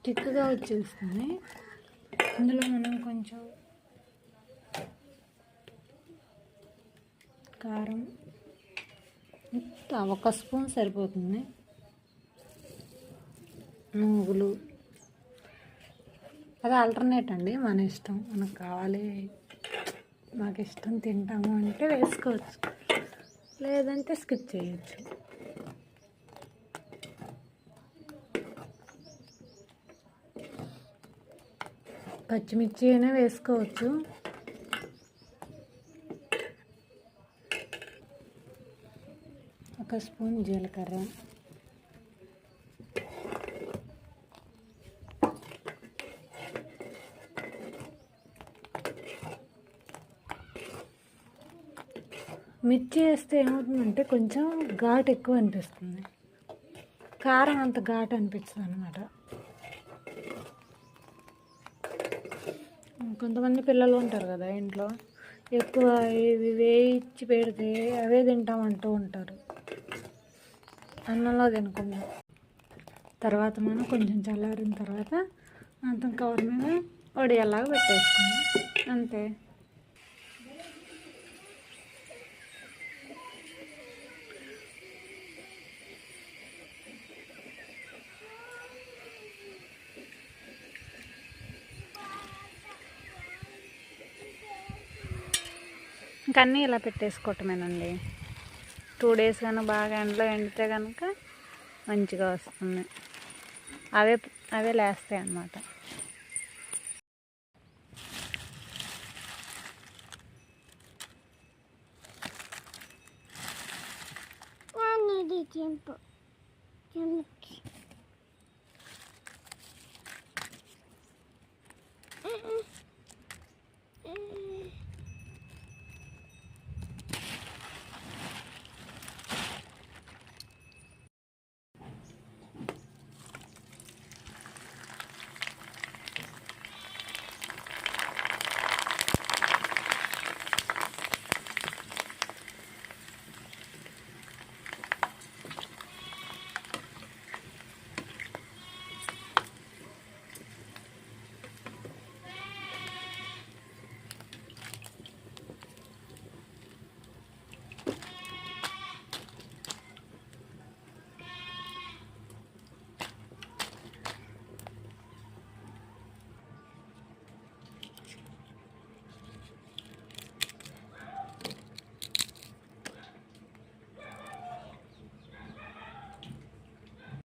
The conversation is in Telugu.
థిక్గా వచ్చేస్తుంది. ఇందులో మనం కొంచెం కారం, ఒక స్పూన్ సరిపోతుంది. నువ్వులు, అది ఆల్టర్నేట్ అండి, మన ఇష్టం. మనకు కావాలి, మాకు ఇష్టం తింటాము అంటే వేసుకోవచ్చు, లేదంటే స్కిప్ చేయొచ్చు. పచ్చిమిర్చి అయినా వేసుకోవచ్చు. ఒక స్పూన్ జీలకర్ర, మిర్చి వేస్తే ఏమవుతుందంటే కొంచెం ఘాటు ఎక్కువ అనిపిస్తుంది, కారం అంత ఘాటు అనిపిస్తుంది అన్నమాట. కొంతమంది పిల్లలు ఉంటారు కదా ఇంట్లో, ఎక్కువ ఇవి వేయించి పెడితే అవే తింటామంటూ ఉంటారు, అన్నంలో తినకుండా. తర్వాత మనం కొంచెం చల్లారిన తర్వాత అంత కవర్ మీద వడియాలాగా పెట్టేసుకున్నాం, అంతే. ఇంకా అన్నీ ఇలా పెట్టేసుకోవటమేనండి. 2 days కనుక బాగా ఎండలో ఎండితే కనుక మంచిగా వస్తుంది, అవే లేస్తాయి అన్నమాట.